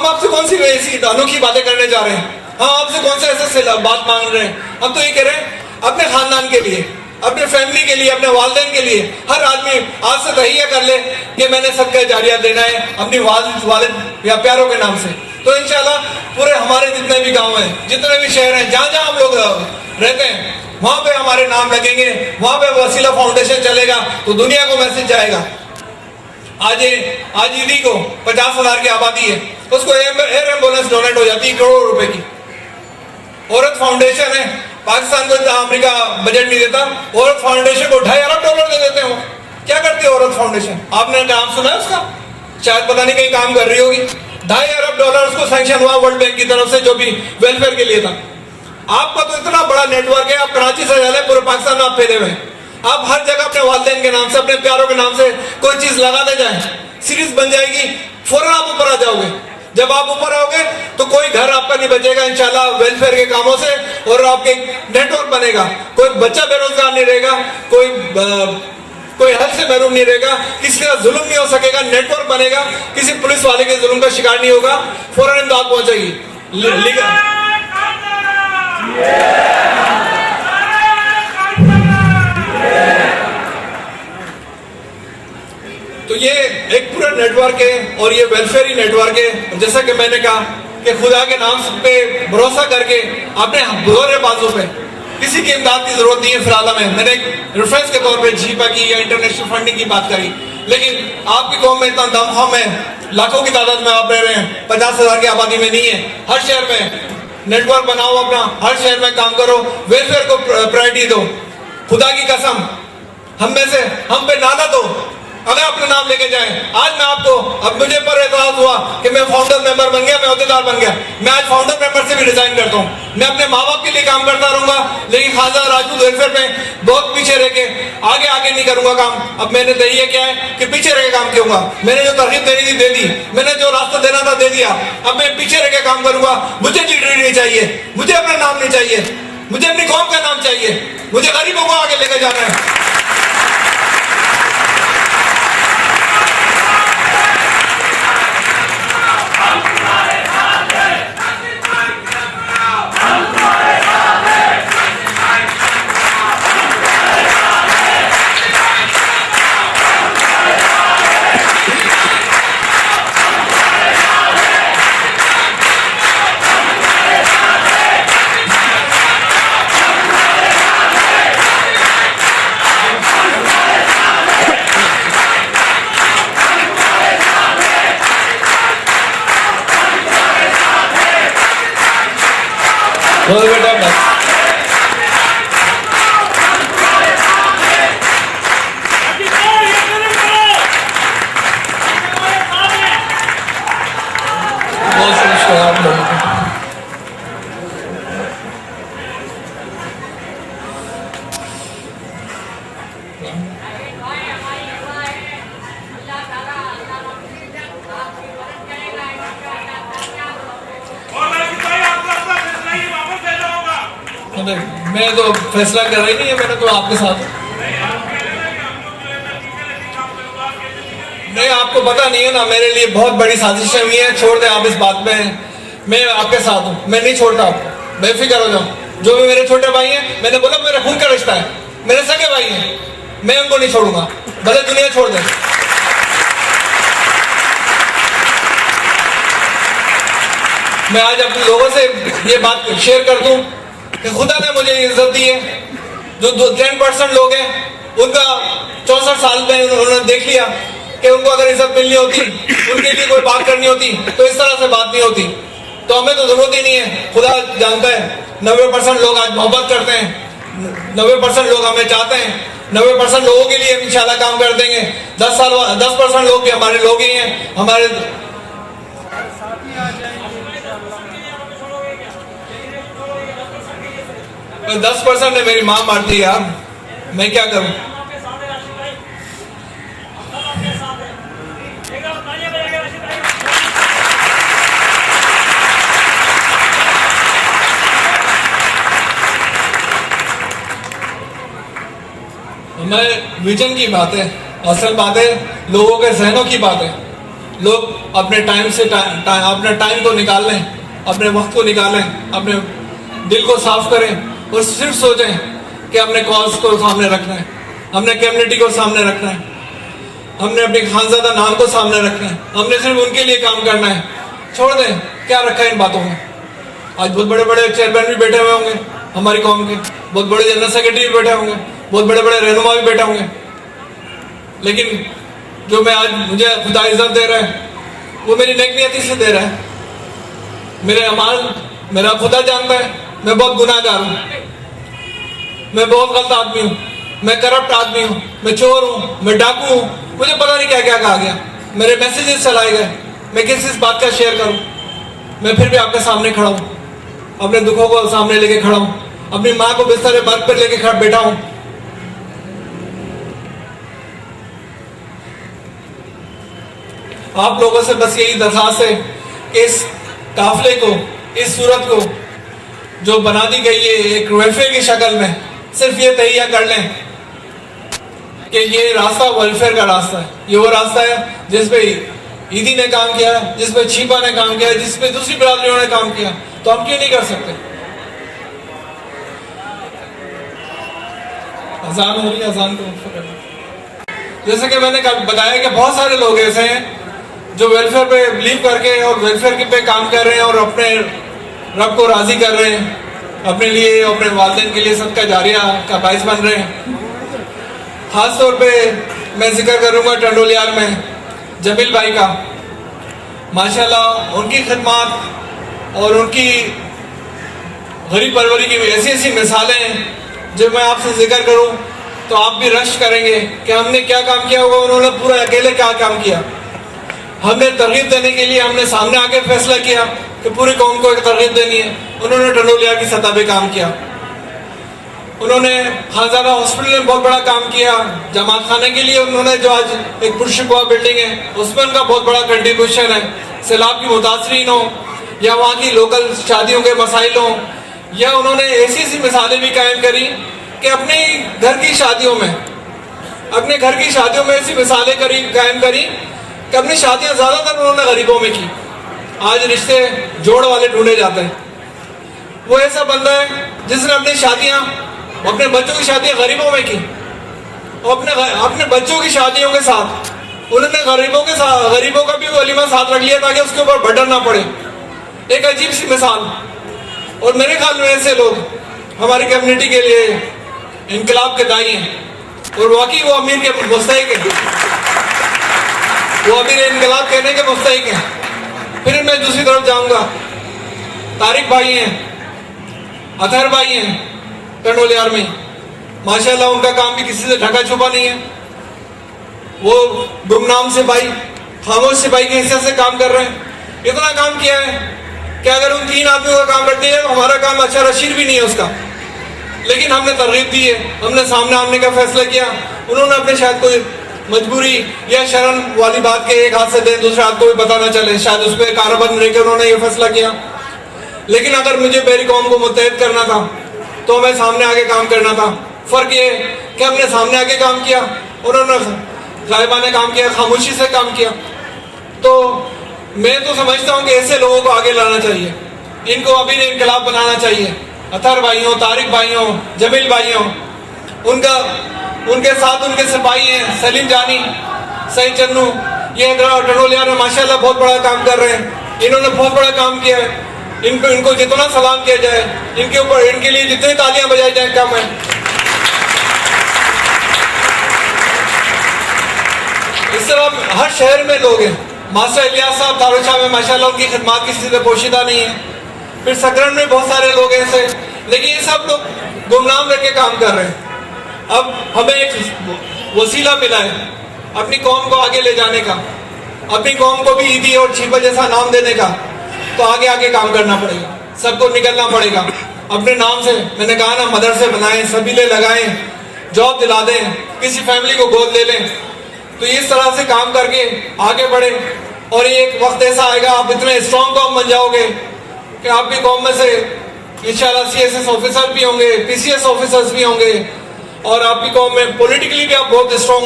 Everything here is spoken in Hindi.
हम आपसे कौन सी ऐसी अनोखी बातें करने जा रहे हैं, हम आपसे कौन से ऐसे बात मांग रहे हैं। हम तो ये कह रहे हैं अपने खानदान के लिए, अपने फैमिली के लिए, अपने वालिदैन के लिए हर आदमी आज से तहिया कर ले कि मैंने सदका जारिया देना है अपनी वालिद या प्यारों के नाम से। तो इंशाल्लाह पूरे हमारे जितने भी गांव हैं, जितने भी शहर हैं, जहाँ जहाँ हम लोग रहते हैं, वहां पे हमारे नाम लगेंगे, वहां पे वसीला फाउंडेशन चलेगा, तो दुनिया को मैसेज जाएगा। आज ईदी को 50,000 की आबादी है, उसको एयर एम्बुलेंस डोनेट हो जाती है करोड़ों रुपए की। औरत फाउंडेशन है, पाकिस्तान को अमेरिका बजट नहीं देता, औरत फाउंडेशन को $2.5 अरब दे देते हो। क्या करती है औरत फाउंडेशन? आपने नाम सुना है उसका? शायद पता नहीं कहीं काम कर रही होगी। $2.5 अरब उसको सैंक्शन हुआ वर्ल्ड बैंक की तरफ से, जो भी वेलफेयर के लिए था। आपका तो इतना बड़ा नेटवर्क है, आप कराची से ज्यादा पूरे पाकिस्तान में आप फैले हुए हैं। आप हर जगह अपने वालिदैन के नाम से, अपने प्यारों के नाम से कोई चीज लगाते जाए, सीरीज बन जाएगी, फौरन आप ऊपर आ जाओगे। जब आप ऊपर आओगे तो कोई घर आपका नहीं बचेगा इंशाल्लाह वेलफेयर के कामों से, और आपके नेटवर्क बनेगा। कोई बच्चा बेरोजगार नहीं रहेगा, कोई हद से महरूम नहीं रहेगा, किसी का जुल्म नहीं हो सकेगा, नेटवर्क बनेगा, किसी पुलिस वाले के जुल्म का शिकार नहीं होगा, फौरन इमदाद पहुंचेगी। तो ये एक पूरा नेटवर्क है, और ये वेलफेयर ही नेटवर्क है। जैसा कि मैंने कहा कि खुदा के नाम पे भरोसा करके अपने गोरे बाजू पे किसी की इमदाद की जरूरत नहीं है। फिलहाल में मैंने एक रेफरेंस के तौर पे जीपा की या इंटरनेशनल फंडिंग की बात करी, लेकिन आपकी कौम में इतना दम हम है, लाखों की तादाद में आप रह रहे हैं, 50,000 की आबादी में नहीं है। हर शहर में नेटवर्क बनाओ अपना, हर शहर में काम करो, वेलफेयर को प्रायोरिटी दो। खुदा की कसम हम में से हम पे नाना दो अगर अपना नाम लेके जाए। आज मैं आपको, अब मुझे पर एतराज हुआ कि मैं फाउंडर मेंबर बन गया, मैं अहदेदार बन गया, मैं आज फाउंडर मेंबर से भी रिजाइन करता हूँ। मैं अपने माँ बाप के लिए काम करता रहूंगा, लेकिन खासा राजपूत वेलफेयर में बहुत पीछे रह के आगे नहीं करूंगा काम। अब मैंने तय किया है कि पीछे रह के काम करूंगा। मैंने जो तरकीब देनी थी दे दी, मैंने जो रास्ता देना था दे दिया। अब मैं पीछे रह के काम करूंगा। मुझे चिटरी नहीं चाहिए, मुझे अपना नाम नहीं चाहिए, मुझे अपनी कौम का नाम चाहिए, मुझे गरीबों को आगे लेकर जाना है। बेटा बस बहुत शुक्रिया आप लोगों को। मैं तो फैसला कर रही नहीं है, मैंने तो आपके साथ नहीं, आपको पता नहीं है ना, मेरे लिए बहुत बड़ी साजिशें हुई हैं। छोड़ दें आप इस बात में, मैं आपके साथ हूँ, मैं नहीं छोड़ता आपको, बेफिक्र हो जाओ। जो भी मेरे छोटे भाई हैं, मैंने बोला मेरा खून का रिश्ता है, मेरे सगे भाई हैं, मैं उनको नहीं छोड़ूंगा, भले दुनिया छोड़ दें। मैं आज अपने लोगों से ये बात शेयर कर दूं कि खुदा ने मुझे इज्जत दी है। जो 10% लोग हैं, उनका 64 साल में उन्होंने देख लिया कि उनको अगर इज्जत मिलनी होती, उनके लिए कोई बात करनी होती, तो इस तरह से बात नहीं होती। तो हमें तो जरूरत ही नहीं है। खुदा जानता है 90% लोग आज मोहब्बत करते हैं, 90% लोग हमें चाहते हैं, 90% लोगों के लिए इंशाल्लाह काम कर देंगे। 10% लोग भी हमारे लोग ही हैं, हमारे 10% ने मेरी मां मार दी यार, मैं क्या करूं। मैं विजन की बात है, असल बात है लोगों के जहनों की बात है। लोग अपने टाइम से अपने टाइम को निकाल लें, अपने वक्त को निकालें, अपने दिल को साफ करें और सिर्फ सोचें कि अपने कॉज को सामने रखना है, हमने कम्युनिटी को सामने रखना है, हमने अपने खानजादा नाम को सामने रखना है, हमने सिर्फ उनके लिए काम करना है। छोड़ दें क्या रखा है इन बातों में। आज बहुत बड़े बड़े चेयरमैन भी बैठे हुए होंगे हमारी कौम के, बहुत बड़े जनरल सेक्रेटरी भी बैठे होंगे, बहुत बड़े बड़े रहनुमा भी बैठे होंगे, लेकिन जो मैं आज मुझे खुदा इज्जत दे रहा है वो मेरी नेक नियति से दे रहा है। मेरे अमाल मेरा खुदा जानता है मैं बहुत गुनाहगार हूँ, मैं बहुत गलत आदमी हूँ, मैं करप्ट आदमी हूँ, मैं चोर हूँ, मैं डाकू हूँ, मुझे पता नहीं क्या क्या कहा गया, मेरे मैसेजेस चलाए गए, मैं किस बात का शेयर करूँ। मैं फिर भी आपके सामने खड़ा हूँ, अपने दुखों को सामने लेके खड़ा हूँ, अपनी माँ को बिस्तर बर्थ पर लेके बैठा हूँ। आप लोगों से बस यही दरखास्त है कि इस काफिले को, इस सूरत को जो बना दी गई है एक वेलफेयर की शक्ल में, सिर्फ ये तैयार कर लें कि ये रास्ता वेलफेयर का रास्ता है। ये वो रास्ता है जिसपे ईदी ने काम किया, जिसपे छीपा ने काम किया, जिसपे दूसरी बिरादरियों ने काम किया, तो हम क्यों नहीं कर सकते। अजान हो रही है, अजान को जैसे कि मैंने बताया कि बहुत सारे लोग ऐसे हैं जो वेलफेयर पे बिलीव करके और वेलफेयर पे काम कर रहे हैं और अपने रब को राजी कर रहे हैं, अपने लिए अपने वालिदैन के लिए सदका जारिया का बाइस बन रहे हैं। खास तौर पे मैं जिक्र करूंगा टंडोलियार में जमील भाई का। माशाल्लाह उनकी खिदमत और उनकी गरीब परवरी की ऐसी ऐसी मिसालें हैं जो मैं आपसे जिक्र करूं तो आप भी रश करेंगे कि हमने क्या काम किया होगा, उन्होंने पूरा अकेले क्या काम किया। हमने तरगीब देने के लिए हमने सामने आके फैसला किया कि पूरी कौम को एक तरगीब देनी है, उन्होंने टंडोलिया की सतह पे काम किया। उन्होंने खानजादा हॉस्पिटल में बहुत बड़ा काम किया, जमात खाने के लिए उन्होंने जो आज एक पुरशुकुआ बिल्डिंग है उसमें उनका बहुत बड़ा कंट्रीब्यूशन है। सैलाब की मुतासरीन हो या वहाँ की लोकल शादियों के मसाइल हो, या उन्होंने ऐसी ऐसी मिसालें भी कायम करी कि अपने घर की शादियों में ऐसी मिसालें कायम करी कि अपनी शादियां ज्यादातर उन्होंने गरीबों में की। आज रिश्ते जोड़ वाले ढूंढे जाते हैं। वो ऐसा बंदा है जिसने अपनी शादियां, अपने बच्चों की शादियां गरीबों में की और अपने बच्चों की शादियों के साथ उन्होंने गरीबों का भी वलीमा साथ रख लिया ताकि उसके ऊपर बर्डन ना पड़े। एक अजीब सी मिसाल। और मेरे ख्याल में ऐसे लोग हमारी कम्युनिटी के लिए इनकलाब के दाई हैं और वाकई वो अमीर के मुस्तहिक है, वो अमीर इनकलाब कहने के मुस्तहिक हैं। फिर मैं दूसरी तरफ जाऊंगा, तारिक भाई हैं, अतहर भाई हैं टंडोलियार में, माशाल्लाह उनका काम भी किसी से ढका छुपा नहीं है। वो गुमनाम सिपाही, खामोश सिपाही की हैसियत से काम कर रहे हैं। इतना काम किया है कि अगर उन 3 आदमियों का काम करते हैं तो हमारा काम अच्छा रशीद भी नहीं है उसका। लेकिन हमने तरगीब दी है, हमने सामने आने का फैसला किया। उन्होंने अपने शायद कोई मजबूरी या शर्म वाली बात के एक हाथ से दें, दूसरे हाथ को भी पता ना चले, शायद उस पर कारबंद रहकर उन्होंने ये फैसला किया। लेकिन अगर मुझे मेरी कौम को मुत्तहिद करना था तो हमें सामने आके काम करना था। फर्क ये कि हमने सामने आके काम किया, उन्होंने गायबाने काम किया, खामोशी से काम किया। तो मैं तो समझता हूँ कि ऐसे लोगों को आगे लाना चाहिए, इनको अभी इनकलाब बनाना चाहिए। अतहर भाई हो, तारिक भाई हो, जमील भाई हो, उनके साथ उनके सिपाही हैं सलीम जानी, सईद चन्नू, ये टंडोलियार में माशाल्लाह बहुत बड़ा काम कर रहे हैं। इन्होंने बहुत बड़ा काम किया है। इनको जितना सलाम किया जाए, इनके लिए जितनी तालियां बजाई जाए कम है। इस तरह हर शहर में लोग हैं। मास्टर इलियास साहब तारुशा में माशाल्लाह उनकी खिदमत किसी से पोशीदा नहीं है। फिर सकरन में बहुत सारे लोग ऐसे, लेकिन ये सब लोग गुमनाम रह के काम कर रहे हैं। अब हमें एक वसीला मिला है अपनी कौम को आगे ले जाने का, अपनी कौम को भी ईदी और छिपा जैसा नाम देने का। तो आगे आगे काम करना पड़ेगा, सबको निकलना पड़ेगा। अपने नाम से मैंने कहा ना, मदरसे बनाएं, सबीले लगाएं, जॉब दिला दें, किसी फैमिली को गोद ले लें। तो इस तरह से काम करके आगे बढ़े और एक वक्त ऐसा आएगा आप इतने स्ट्रॉन्ग कौम बन जाओगे कि आपकी कौम में से इंशाल्लाह CSS ऑफिसर भी होंगे, PCS ऑफिसर्स भी होंगे और आपकी कौम में पॉलिटिकली भी आप बहुत स्ट्रॉन्ग